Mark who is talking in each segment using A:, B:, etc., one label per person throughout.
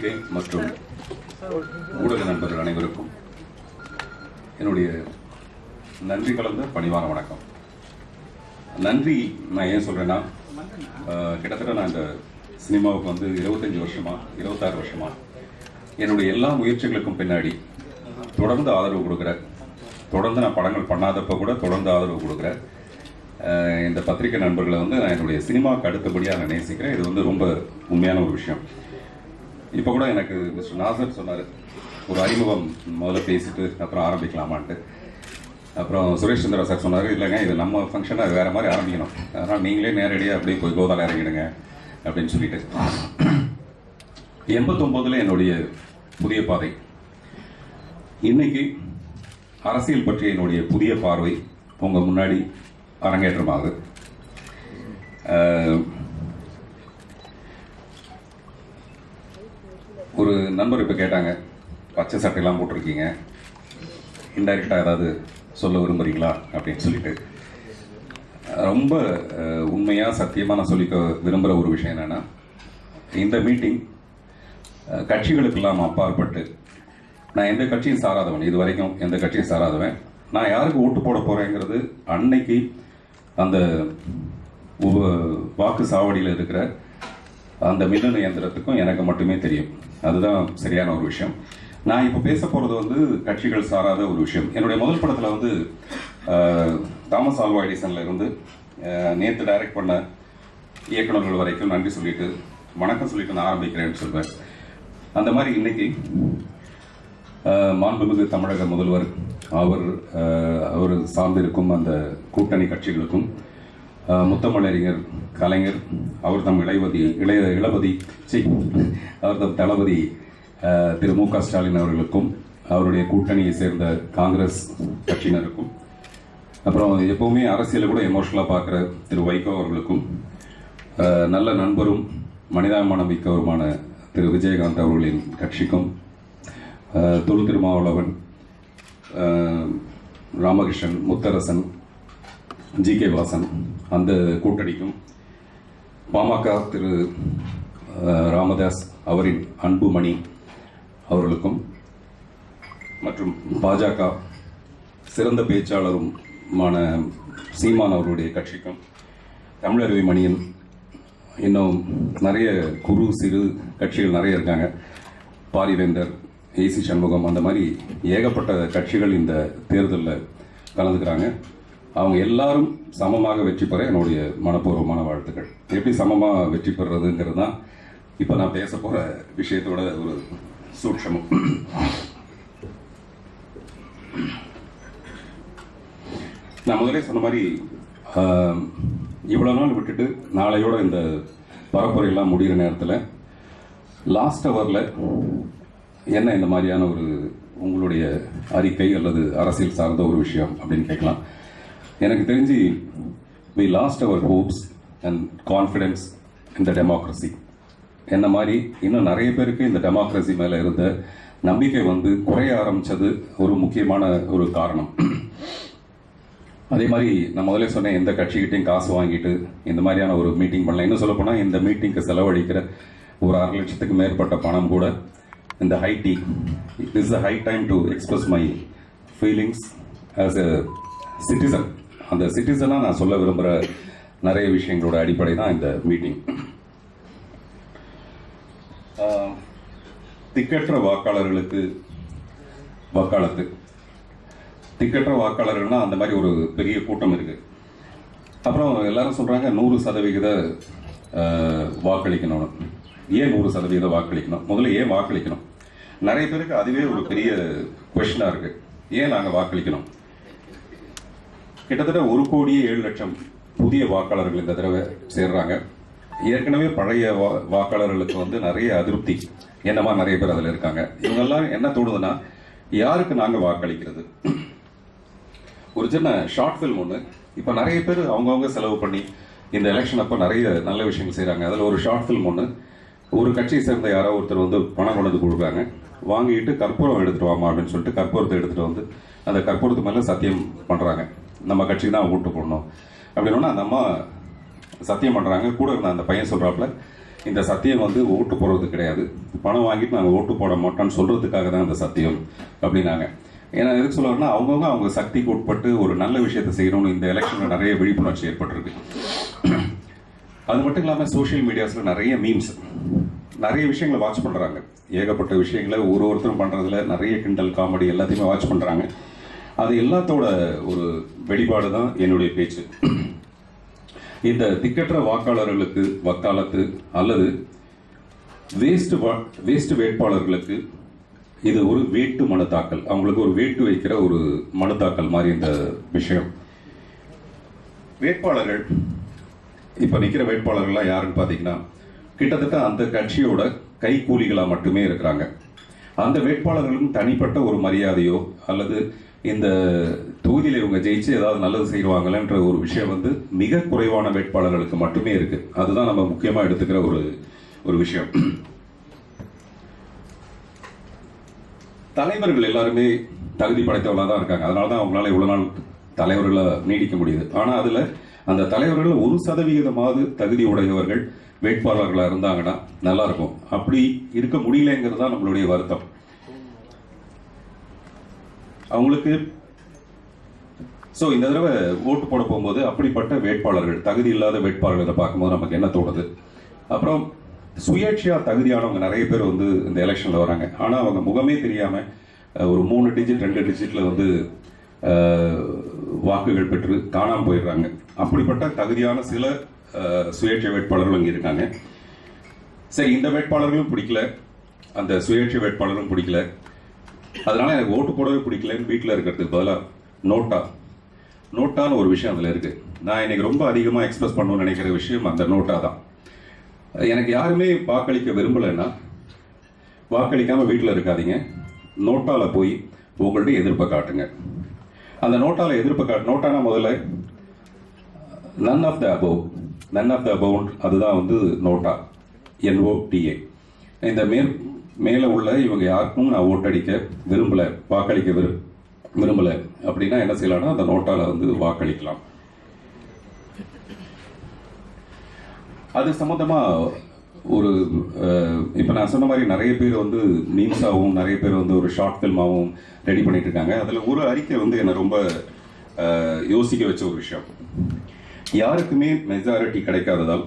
A: பத்திரிகை மற்றும் ஊடக நண்பர்கள் அனைவருக்கும் என்னுடைய நன்றி கலந்த பணிவான வணக்கம். நன்றி நான் ஏன் சொல்றேன்னா, கிட்டத்தட்ட நான் இந்த சினிமாவுக்கு வந்து 25 வருஷமா 26 வருஷமா என்னுடைய எல்லா முயற்சிகளுக்கும் பின்னாடி தொடர்ந்து ஆதரவு கொடுக்குற, தொடர்ந்து நான் படங்கள் பண்ணாதப்ப கூட தொடர்ந்து ஆதரவு கொடுக்குற இந்த பத்திரிகை நண்பர்களை வந்து நான் என்னுடைய சினிமாவுக்கு அடுத்தபடியாக நான் நேசிக்கிறேன். இது வந்து ரொம்ப உண்மையான ஒரு விஷயம். இப்போ கூட எனக்கு மிஸ்டர் நாசர் சொன்னார், ஒரு அறிமுகம் முதல்ல பேசிட்டு அப்புறம் ஆரம்பிக்கலாமான்ட்டு. அப்புறம் சுரேஷ் சந்திரா சார் சொன்னார், இல்லைங்க இது நம்ம ஃபங்க்ஷனை வேறு மாதிரி ஆரம்பிக்கணும், அதனால் நீங்களே நேரடியாக அப்படியே போய் கோதால இறங்கிடுங்க அப்படின்னு சொல்லிட்டு 89 என்னுடைய புதிய பாதை. இன்னைக்கு அரசியல் பற்றிய என்னுடைய புதிய பார்வை உங்கள் முன்னாடி அரங்கேற்றமாகுது. ஒரு நண்பர் இப்போ கேட்டாங்க, பச்சை சட்டையெல்லாம் போட்டிருக்கீங்க, இன்டைரக்டாக ஏதாவது சொல்ல விரும்புகிறீங்களா அப்படின்னு சொல்லிட்டு. ரொம்ப உண்மையாக சத்தியமாக நான் சொல்லிக்க விரும்புகிற ஒரு விஷயம் என்னென்னா, இந்த மீட்டிங் கட்சிகளுக்கெல்லாம் அப்பாற்பட்டு, நான் எந்த கட்சியும் சாராதவன், இது வரைக்கும் எந்த கட்சியும் சாராதவன். நான் யாருக்கு ஓட்டு போட போகிறேங்கிறது அன்னைக்கு அந்த வாக்கு சாவடியில் இருக்கிற அந்த மின்னணு இயந்திரத்துக்கும் எனக்கு மட்டுமே தெரியும். அதுதான் சரியான ஒரு விஷயம். நான் இப்போ பேச போகிறது வந்து கட்சிகள் சாராத ஒரு விஷயம். என்னுடைய முதல் படத்தில் வந்து தாமஸ் ஆல்வா எடிசனில் இருந்து நேற்று டைரக்ட் பண்ண இயக்குநர்கள் வரைக்கும் நன்றி சொல்லிட்டு வணக்கம் சொல்லிட்டு நான் ஆரம்பிக்கிறேன்னு சொல்வேன். அந்த மாதிரி இன்னைக்கு மாண்புமிகு தமிழக முதல்வர் அவர் சார்ந்திருக்கும் அந்த கூட்டணி கட்சிகளுக்கும், முத்தமிழறிஞர் கலைஞர், அவர் தம் அவர் தம் தளபதி திரு மு.க. ஸ்டாலின் அவர்களுக்கும், அவருடைய கூட்டணியை சேர்ந்த காங்கிரஸ் கட்சியினருக்கும், அப்புறம் எப்பவுமே அரசியலை கூட எமோஷனலாக பார்க்குற திரு வைகோ அவர்களுக்கும், நல்ல நண்பரும் மனிதாபிமானம் மிக்கவருமான திரு விஜயகாந்த் அவர்களின் கட்சிக்கும், தொல் திருமாவளவன், ராமகிருஷ்ணன், முத்தரசன், ஜி.கே. வாசன் அந்த கூட்டணிக்கும், பாமக திரு ராமதாஸ் அவரின் அன்புமணி அவர்களுக்கும், மற்றும் பாஜக சிறந்த பேச்சாளருமான சீமான் அவர்களுடைய கட்சிக்கும், தமிழருவி மணியன், இன்னும் நிறைய குறு சிறு கட்சிகள் நிறைய இருக்காங்க, பாரிவேந்தர், ஏசி சண்முகம், அந்த மாதிரி ஏகப்பட்ட கட்சிகள் இந்த தேர்தலில் கலந்துக்கிறாங்க. அவங்க எல்லாரும் சமமாக வெற்றி பெற என்னுடைய மனப்பூர்வமான வாழ்த்துக்கள். எப்படி சமமாக வெற்றி பெறுறதுங்கிறது தான் இப்போ நான் பேச போகிற விஷயத்தோட ஒரு சூட்சமம். நான் முதலே சொன்ன மாதிரி இவ்வளோ நாள் விட்டுட்டு நாளையோட இந்த பரப்புரையெல்லாம் முடிகிற நேரத்தில் லாஸ்ட் ஹவரில் என்ன இந்த மாதிரியான ஒரு உங்களுடைய அறிக்கை அல்லது அரசியல் சார்ந்த ஒரு விஷயம் அப்படின்னு கேட்கலாம். எனக்கு தெரிஞ்சு we lost our hopes and confidence in the democracy. என்ன மாதிரி இன்னும் நிறைய பேருக்கு இந்த டெமோக்ரஸி மேலே இருந்த நம்பிக்கை வந்து குறைய ஆரம்பித்தது ஒரு முக்கியமான ஒரு காரணம். அதே மாதிரி நான் முதலே சொன்னேன், எந்த கட்சிக்கிட்டையும் காசு வாங்கிட்டு இந்த மாதிரியான ஒரு மீட்டிங் பண்ணலாம். இன்னும் சொல்லப்போனால் இந்த மீட்டிங்க்கு செலவழிக்கிற ஒரு 6 லட்சத்துக்கு மேற்பட்ட பணம் கூட இந்த high tea, this is a high time to express my feelings as a citizen. அந்த சிட்டிசனாக நான் சொல்ல விரும்புகிற நிறைய விஷயங்களோட அடிப்படை தான் இந்த மீட்டிங். திக்கற்ற வாக்காளர்களுக்கு வக்காலத்து. திக்கற்ற வாக்காளர்கள்னா அந்த மாதிரி ஒரு பெரிய கூட்டம் இருக்கு. அப்புறம் எல்லாரும் சொல்றாங்க 100% வாக்களிக்கணும். ஏன் 100% வாக்களிக்கணும்? முதல்ல ஏன் வாக்களிக்கணும்? நிறைய பேருக்கு அதுவே ஒரு பெரிய கொஸ்டினா இருக்கு. ஏன் நாங்கள் வாக்களிக்கணும்? கிட்டத்தட்ட 1,07,00,000 புதிய வாக்காளர்கள் இந்த தடவை சேர்றாங்க. ஏற்கனவே பழைய வாக்காளர்களுக்கு வந்து நிறைய அதிருப்தி, என்னமா நிறைய பேர் அதில் இருக்காங்க. இவங்கெல்லாம் என்ன தோணுதுன்னா, யாருக்கு நாங்கள் வாக்களிக்கிறது? ஒரு சின்ன ஷார்ட் ஃபில்ம் ஒன்று இப்போ நிறைய பேர் அவங்கவுங்க செலவு பண்ணி இந்த எலெக்ஷன் அப்போ நிறைய நல்ல விஷயங்கள் செய்கிறாங்க. அதில் ஒரு ஷார்ட் ஃபில்ம் ஒன்று, ஒரு கட்சியை சேர்ந்த யாரோ ஒருத்தர் வந்து பணம் கொண்டு கொடுக்குறாங்க, வாங்கிட்டு கற்பூரம் எடுத்துகிட்டு வாமா அப்படின்னு சொல்லிட்டு கற்பூரத்தை எடுத்துகிட்டு வந்து அந்த கற்பூரத்து மேலே சத்தியம் பண்ணுறாங்க, நம்ம கட்சிக்கு தான் ஓட்டு போடணும் அப்படின்னா அந்த அம்மா சத்தியம் பண்ணுறாங்க. கூட இருந்த அந்த பையன் சொல்கிறாப்புல, இந்த சத்தியம் வந்து ஓட்டு போடுறது கிடையாது, பணம் வாங்கிட்டு நாங்கள் ஓட்டு போட மாட்டோம்னு சொல்றதுக்காக தான் இந்த சத்தியம் அப்படின்னாங்க. ஏன்னா எதுக்கு சொல்லுவாருன்னா, அவங்கவுங்க அவங்க சக்திக்கு உட்பட்டு ஒரு நல்ல விஷயத்தை செய்யணும்னு இந்த எலெக்ஷனில் நிறைய விழிப்புணர்ச்சி ஏற்பட்டிருக்கு. அது மட்டும் இல்லாமல் சோஷியல் மீடியாஸில் நிறைய மீம்ஸ், நிறைய விஷயங்களை வாட்ச் பண்ணுறாங்க. ஏகப்பட்ட விஷயங்களை ஒருத்தரும் பண்ணுறதுல நிறைய கிண்டல் காமெடி எல்லாத்தையுமே வாட்ச் பண்ணுறாங்க. அது எல்லாத்தோட ஒரு வெளிப்பாடு தான் என்னுடைய பேச்சு. இந்த திக்கற்ற வாக்காளர்களுக்கு வக்காலத்து அல்லது வேஸ்ட் வேட்பாளர்களுக்கு இது ஒரு வேட்டு மனு தாக்கல், அவங்களுக்கு ஒரு வேட்டு வைக்கிற ஒரு மனு தாக்கல் மாதிரி இந்த விஷயம். வேட்பாளர்கள் இப்ப நிக்கிற வேட்பாளர்கள்லாம் யாருன்னு பாத்தீங்கன்னா, கிட்டத்தட்ட அந்த கட்சியோட கைக்கூலிகளா மட்டுமே இருக்கிறாங்க. அந்த வேட்பாளர்களுக்கும் தனிப்பட்ட ஒரு மரியாதையோ அல்லது இந்த தொகுதியில இவங்க ஜெயிச்சு ஏதாவது நல்லது செய்வாங்கன்ற ஒரு விஷயம் வந்து மிக குறைவான வேட்பாளர்களுக்கு மட்டுமே இருக்கு. அதுதான் நம்ம முக்கியமா எடுத்துக்கிற ஒரு விஷயம். தலைவர்கள் எல்லாருமே தகுதி படைத்தவர்களாக தான் இருக்காங்க. அதனாலதான் அவங்களால இவ்வளவு நாள் தலைவர்களை நீடிக்க முடியுது. ஆனா அதுல அந்த தலைவர்கள் 1% தகுதி உடையவர்கள் வேட்பாளர்களா இருந்தாங்கன்னா நல்லா இருக்கும். அப்படி இருக்க முடியலங்கிறது தான் நம்மளுடைய வருத்தம். அவங்களுக்கு இந்த தடவை ஓட்டு போட போகும்போது அப்படிப்பட்ட வேட்பாளர்கள், தகுதி இல்லாத வேட்பாளர்களை பார்க்கும்போது நமக்கு என்ன தோணுது? அப்புறம் சுயேட்சையா தகுதியானவங்க நிறைய பேர் வந்து இந்த எலெக்ஷன்ல வராங்க. ஆனா அவங்க முகமே தெரியாம ஒரு 3 டிஜிட் 2 டிஜிட்ல வந்து வாக்குகள் பெற்று காணாம போயிடுறாங்க. அப்படிப்பட்ட தகுதியான சில சுயேட்சை வேட்பாளர்கள் இங்க இருக்காங்க. சரி, இந்த வேட்பாளர்களும் பிடிக்கல, அந்த சுயேட்சை வேட்பாளரும் பிடிக்கல, அதனால எனக்கு ஓட்டு போடவே பிடிக்கலன்னு வீட்டில் இருக்கிறதுக்கு பதிலாக நோட்டான்னு ஒரு விஷயம் அதுல இருக்கு. நான் இன்னைக்கு ரொம்ப அதிகமா எக்ஸ்பிரஸ் பண்ணணும்னு நினைக்கிற விஷயம் அந்த நோட்டா தான். எனக்கு யாருமே வாக்களிக்க விரும்பலைன்னா வாக்களிக்காம வீட்டில் இருக்காதீங்க, நோட்டால போய் உங்களுடைய எதிர்ப்பை காட்டுங்க. அந்த நோட்டால எதிர்ப்பு நோட்டானா முதல்ல நன் ஆஃப் த அபவ், அதுதான் வந்து நோட்டா, NOTA. இந்த மேல உள்ள இவங்க யாருக்கும் நான் ஓட்டடிக்க விரும்பல, வாக்களிக்க விரும்பல அப்படின்னா என்ன செய்யலாம்னா அந்த நோட்டால வந்து வாக்களிக்கலாம். அது சம்பந்தமா ஒரு இப்ப நான் சொன்ன மாதிரி நிறைய பேர் வந்து மீம்ஸாகவும் நிறைய பேர் வந்து ஒரு ஷார்ட் ஃபில்மாவும் ரெடி பண்ணிட்டு இருக்காங்க. அதுல ஒரு அறிக்கை வந்து என்னை ரொம்ப யோசிக்க வச்ச ஒரு விஷயம். யாருக்குமே மெஜாரிட்டி கிடைக்காததால்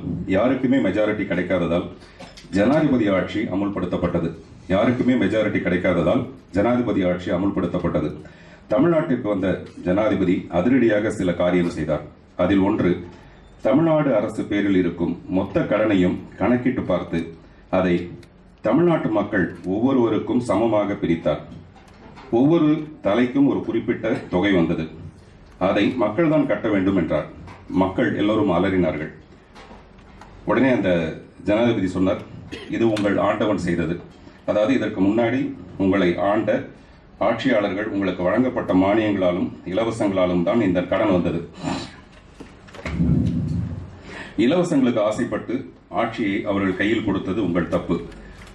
A: ஜனாதிபதி ஆட்சி அமுல்படுத்தப்பட்டது. தமிழ்நாட்டிற்கு வந்த ஜனாதிபதி அதிரடியாக சில காரியம் செய்தார். அதில் ஒன்று, தமிழ்நாடு அரசு பேரில் இருக்கும் மொத்த கடனையும் கணக்கிட்டு பார்த்து அதை தமிழ்நாட்டு மக்கள் ஒவ்வொருவருக்கும் சமமாக பிரித்தார். ஒவ்வொரு தலைக்கும் ஒரு குறிப்பிட்ட தொகை வந்தது. அதை மக்கள் தான் கட்ட வேண்டும் என்றார். மக்கள் எல்லோரும் அலறினார்கள். உடனே அந்த ஜனாதிபதி சொன்னார், இது உங்கள் ஆண்டவன் செய்தது. அதாவது இதற்கு முன்னாடி உங்களை ஆண்ட ஆட்சியாளர்கள் உங்களுக்கு வழங்கப்பட்ட மானியங்களாலும் இலவசங்களாலும் தான் இந்த கடன் வந்தது. இலவசங்களுக்கு ஆசைப்பட்டு ஆட்சியை அவர்கள் கையில் கொடுத்தது உங்கள் தப்பு.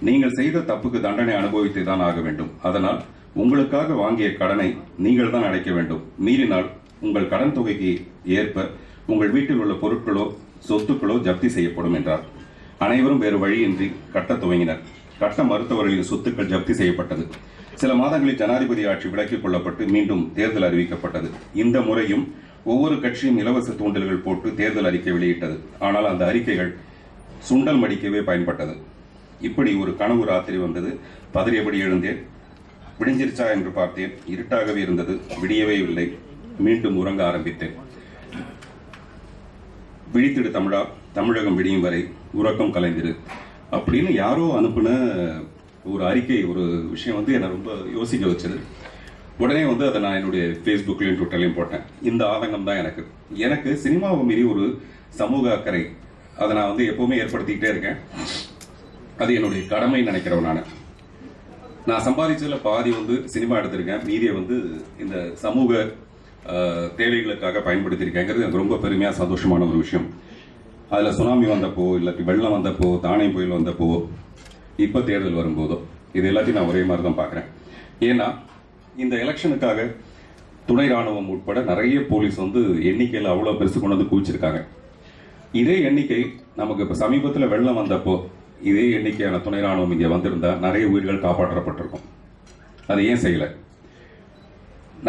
A: நீங்கள் செய்த தப்புக்கு தண்டனை அனுபவித்து தான் ஆக வேண்டும். அதனால் உங்களுக்காக வாங்கிய கடனை நீங்கள் தான் அடைக்க வேண்டும். மீறினால் உங்கள் கடன் தொகைக்கு ஏற்ப உங்கள் வீட்டில் உள்ள பொருட்களோ சொத்துக்களோ ஜப்தி செய்யப்படும் என்றார். அனைவரும் வேறு வழியின்றி கட்டத் துவங்கினர். கட்ட மறுத்தவர்களின் சொத்துக்கள் ஜப்தி செய்யப்பட்டது. சில மாதங்களில் ஜனாதிபதி ஆட்சி விலக்கிக் கொள்ளப்பட்டு மீண்டும் தேர்தல் அறிவிக்கப்பட்டது. இந்த முறையும் ஒவ்வொரு கட்சியும் இலவச தூண்டல்கள் போட்டு தேர்தல் அறிக்கை வெளியிட்டது. ஆனால் அந்த அறிக்கைகள் சுண்டல் மடிக்கவே பயன்பட்டது. இப்படி ஒரு கனவு ராத்திரி வந்தது. பதறியபடி எழுந்தேன். விடிஞ்சிருச்சா என்று பார்த்தேன். இருட்டாகவே இருந்தது. விடியவே இல்லை. மீண்டும் உறங்க ஆரம்பித்தேன். விழித்திடு தமிழா, தமிழகம் விடியும் வரை உறக்கம் கலைந்திரு அப்படின்னு யாரோ அனுப்புன ஒரு அறிக்கை, ஒரு விஷயம் வந்து என்னை ரொம்ப யோசிக்க வச்சது. உடனே வந்து அதை நான் என்னுடைய ஃபேஸ்புக்லையும் ட்விட்டர்லையும் போட்டேன். இந்த ஆதங்கம் தான் எனக்கு சினிமாவை மீறி ஒரு சமூக அக்கறை, அதை நான் வந்து எப்பவுமே ஏற்படுத்திக்கிட்டே இருக்கேன். அது என்னுடைய கடமை நினைக்கிறவன். நான் சம்பாதிச்சதுல பாதி வந்து சினிமா எடுத்திருக்கேன், மீதியை வந்து இந்த சமூக தேவைகளுக்காக பயன்படுத்தியிருக்கேங்கிறது எனக்கு ரொம்ப பெருமையா சந்தோஷமான ஒரு விஷயம். அதுல சுனாமி வந்தப்போ, இல்லாட்டி வெள்ளம் வந்தப்போ, தானே புயல் வந்தப்போ, இப்ப தேர்தல் வரும்போதோ, இது எல்லாத்தையும் நான் ஒரே மாதிரி தான் பாக்குறேன். ஏன்னா இந்த எலெக்ஷனுக்காக துணை ராணுவம் உட்பட நிறைய போலீஸ் வந்து எண்ணிக்கையில் அவ்வளவு பெருசு கொண்டு வந்து குவிச்சிருக்காங்க. இதே எண்ணிக்கை நமக்கு இப்போ சமீபத்தில் வெள்ளம் வந்தப்போ இதே எண்ணிக்கையான துணை ராணுவம் இங்கே வந்திருந்தா நிறைய உயிர்கள் காப்பாற்றப்பட்டிருக்கும். அது ஏன் செய்யலை?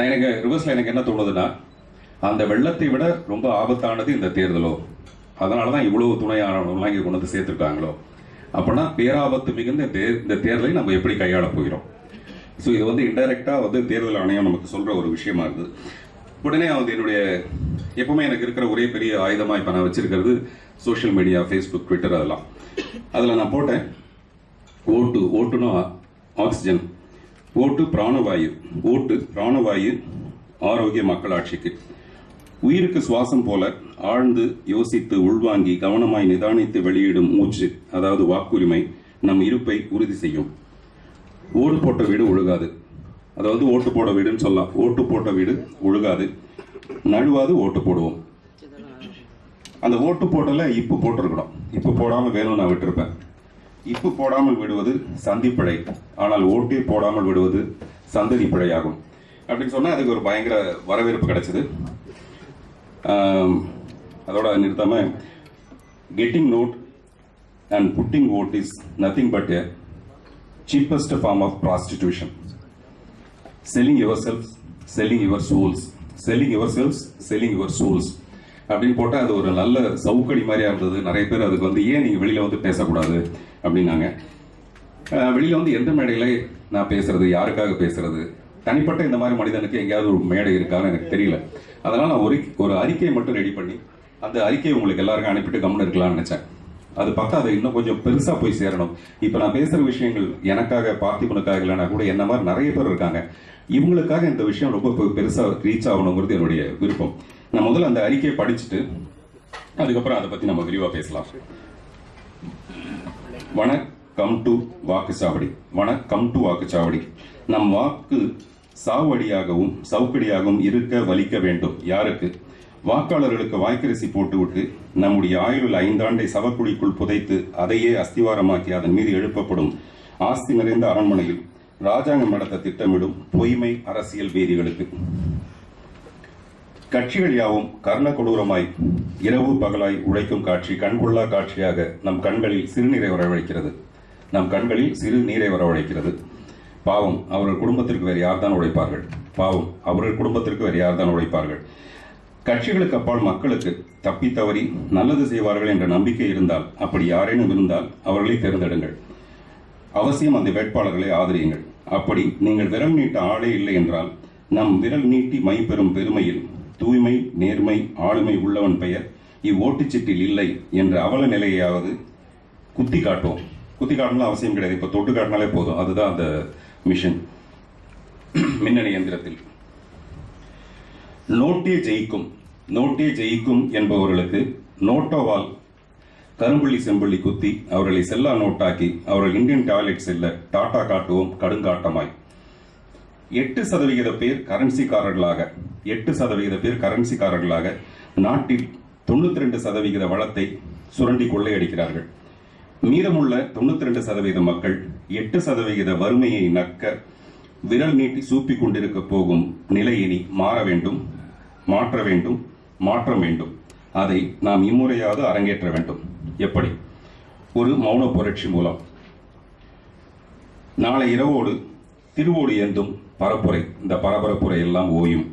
A: எனக்கு ரிவர்ஸில் எனக்கு என்ன தோணுதுன்னா, அந்த வெள்ளத்தை விட ரொம்ப ஆபத்தானது இந்த தேர்தலோ, அதனால தான் இவ்வளவு துணை ராணுவம்லாம் இங்கே கொண்டு வந்து சேர்த்துருக்காங்களோ. அப்படின்னா பேராபத்து மிகுந்த இந்த தேர்தலை நம்ம எப்படி கையாள போகிறோம்? ஸோ இது வந்து இன்டைரக்டாக தேர்தல் ஆணையம் நமக்கு சொல்கிற ஒரு விஷயமா இருக்குது. உடனே என்னுடைய எப்பவுமே எனக்கு இருக்கிற ஒரே பெரிய ஆயுதமாக இப்போ நான் வச்சிருக்கிறது சோஷியல் மீடியா, ஃபேஸ்புக், ட்விட்டர், அதெல்லாம். அதில் நான் போட்டேன், ஓட்டுனா ஆக்சிஜன், ஓட்டு பிராணவாயு, ஓட்டு பிராணவாயு ஆரோக்கிய மக்களாட்சிக்கு, உயிருக்கு சுவாசம் போல ஆழ்ந்து யோசித்து உள்வாங்கி கவனமாய் நிதானித்து வெளியிடும் மூச்சு, அதாவது வாக்குரிமை நம் இருப்பை உறுதி செய்யும். ஓடு போட்ட வீடு ஒழுகாது, அதாவது ஓட்டு போட வீடுன்னு சொல்லலாம். ஓட்டு போட்ட வீடு ஒழுகாது, நழுவாது, ஓட்டு போடுவோம். அந்த ஓட்டு போடல இப்பு போட்டிருக்கணும். இப்பு போடாமல் வேணும் நான் விட்டுருப்பேன். இப்பு போடாமல் விடுவது சந்திப்பிழை, ஆனால் ஓட்டே போடாமல் விடுவது சந்ததி பிழையாகும் அப்படின்னு சொன்னா அதுக்கு ஒரு பயங்கர வரவேற்பு கிடைச்சது. அதோட நிறுத்தாம, getting note and putting out is nothing but a cheapest form of prostitution. Selling yourselves, selling your souls, selling yourselves, selling your souls அப்படின்னு போட்டால் அது ஒரு நல்ல சவுக்கடி மாதிரியா இருந்தது. நிறைய பேர் அதுக்கு ஏன் நீங்கள் வெளியில் பேசக்கூடாது அப்படின்னாங்க. வெளியில் எந்த மேடையில் நான் பேசுறது, யாருக்காக பேசுறது, தனிப்பட்ட இந்த மாதிரி மனிதனுக்கு எங்கேயாவது ஒரு மேடை இருக்கான்னு எனக்கு தெரியல. அதனால் நான் ஒரு அறிக்கையை மட்டும் ரெடி பண்ணி அந்த அறிக்கையை உங்களுக்கு எல்லாருக்கும் அனுப்பிட்டு கம்முன்னு இருக்கலாம்னு நினச்சேன். அது பார்த்தா அது இன்னும் கொஞ்சம் பெருசா போய் சேரணும். இப்ப நான் பேசுற விஷயங்கள் எனக்காக, பார்த்திபனுக்காக இல்லைன்னா கூட என்ன மாதிரி நிறைய பேர் இருக்காங்க, இவங்களுக்காக இந்த விஷயம் ரொம்ப பெருசா ரீச் ஆகணுங்கிறது என்னுடைய விருப்பம். நான் முதல்ல அந்த அறிக்கையை படிச்சுட்டு அதுக்கப்புறம் அதை பத்தி நம்ம விரிவா பேசலாம். வணக்கம் டு வாக்குச்சாவடி, வணக்கம் டு வாக்குச்சாவடி. நம் வாக்கு சாவடியாகவும் சவுக்கடியாகவும் இருக்க வலிக்க வேண்டும். யாருக்கு? வாக்காளர்களுக்கு வாய்க்கரிசி போட்டுவிட்டு நம்முடைய ஆயுளில் 5 ஆண்டை சவக்குழிக்குள் புதைத்து அதையே அஸ்திவாரமாக்கி அதன் மீது எழுப்பப்படும் ஆஸ்தி நிறைந்த அரண்மனையில் ராஜாங்கம் நடத்த திட்டமிடும் பொய்மை அரசியல் வேதிகளுக்கு. கட்சிகள் யாவும் கர்ண கொடூரமாய் இரவு பகலாய் உழைக்கும் காட்சி கண்கொள்ளா காட்சியாக நம் கண்களில் சிறுநீரை வரவழைக்கிறது. நம் கண்களில் சிறு நீரை வரவழைக்கிறது. பாவம், அவர்கள் குடும்பத்திற்கு வேறு யார்தான் உழைப்பார்கள்? பாவம், அவர்கள் குடும்பத்திற்கு வேறு யார்தான் உழைப்பார்கள்? கட்சிகளுக்கு அப்பால் மக்களுக்கு தப்பி தவறி நல்லது செய்வார்கள் என்ற நம்பிக்கை இருந்தால், அப்படி யாரேனும் இருந்தால் அவர்களை தேர்ந்தெடுங்கள். அவசியம் அந்த வேட்பாளர்களை ஆதரியுங்கள். அப்படி நீங்கள் விரல் நீட்ட ஆளே இல்லை என்றால், நம் விரல் நீட்டி மை பெறும் பெருமையில் தூய்மை, நேர்மை, ஆளுமை உள்ளவன் பெயர் இவ்வோட்டுச்சீட்டில் இல்லை என்ற அவல நிலையாவது குத்தி காட்டுவோம். குத்தி காட்டணும் அவசியம் கிடையாது, இப்ப தொட்டு காட்டினாலே போதும். அதுதான் அந்த மிஷன். மின்னணு இயந்திரத்தில் நோட்டே ஜெயிக்கும், நோட்டே ஜெயிக்கும் என்பவர்களுக்கு நோட்டோவால் கரும்புள்ளி செம்புள்ளி குத்தி அவர்களை செல்லா நோட்டாக்கி அவர்கள் இந்தியன் டாய்லெட் செல்ல டாட்டா காட்டுவோம் கடுங்காட்டமாய். 8% பேர் கரன்சிக்காரர்களாக, 8% பேர் கரன்சிக்காரர்களாக நாட்டில் 92% வளத்தை சுரண்டி கொள்ளையடிக்கிறார்கள். மீதமுள்ள 92% மக்கள் 8% வறுமையை நக்க விரல் நீட்டி சூப்பிக் கொண்டிருக்க போகும் நிலை இனி மாற வேண்டும், மாற்ற வேண்டும், மாற்றம் வேண்டும். அதை நாம் இம்முறையாவது அரங்கேற்ற வேண்டும். எப்படி? ஒரு மௌன புரட்சி மூலம். நாளை இரவோடு திருவோடு ஏந்தும் பரப்புரை, இந்த பரபரப்புரை எல்லாம் ஓயும்.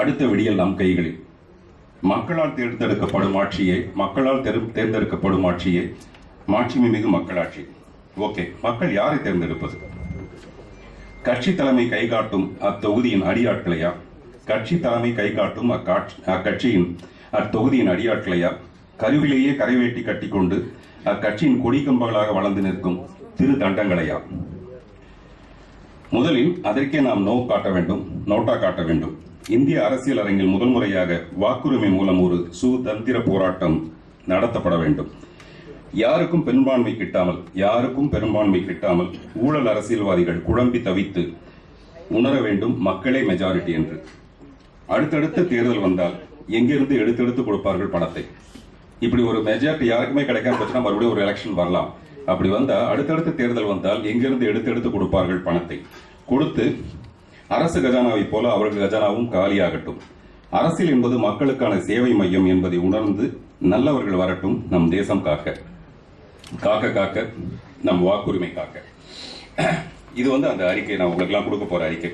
A: அடுத்த விடியல் நம் கைகளில். மக்களால் தேர்ந்தெடுக்கப்படும் ஆட்சியே, மக்களால் தேர்ந்தெடுக்கப்படும் ஆட்சியே மாட்சிமை மிகு மக்களாட்சி. ஓகே, மக்கள் யாரை தேர்ந்தெடுப்பது? கட்சி தலைமை கைகாட்டும் அத்தொகுதியின் அடியாட்களையா? கட்சி தலைமை கைகாட்டும் அக்கட்சியின் அத்தொகுதியின் அடியாட்களையா? கருவிலேயே கரைவேட்டி கட்டிக்கொண்டு அக்கட்சியின் கொடிக்கம்பங்களாக வளர்ந்து நிற்கும் திரு தண்டங்களையா? முதலில் அதற்கே நாம் நோட்டா காட்ட வேண்டும். இந்திய அரசியல் அரங்கில் முதல் முறையாக வாக்குரிமை மூலம் ஒரு சுதந்திர போராட்டம் நடத்தப்பட வேண்டும். யாருக்கும் பெரும்பான்மை கிட்டாமல் ஊழல் அரசியல்வாதிகள் குழம்பி தவித்து உணர வேண்டும் மக்களே மெஜாரிட்டி என்று. அடுத்தடுத்த தேர்தல் வந்தால் எங்கிருந்து எடுத்தெடுத்து கொடுப்பார்கள் பணத்தை. இப்படி ஒரு மெஜாரிட்டி யாருக்குமே கிடைக்காம போச்சுன்னா மறுபடியும் ஒரு எலெக்ஷன் வரலாம். அப்படி வந்தா அடுத்தடுத்த தேர்தல் வந்தால் எங்கிருந்து எடுத்தெடுத்து கொடுப்பார்கள் பணத்தை. கொடுத்து அரசு கஜானாவை போல அவர்கள் கஜானாவும் காலியாகட்டும். அரசியல் என்பது மக்களுக்கான சேவை மையம் என்பதை உணர்ந்து நல்லவர்கள் வரட்டும், நம் தேசம் காக்க, காக்க காக்க நம் வாக்குரிமை காக்க. இது அந்த அறிக்கை நான் உங்களுக்கெல்லாம் கொடுக்க போற அறிக்கை.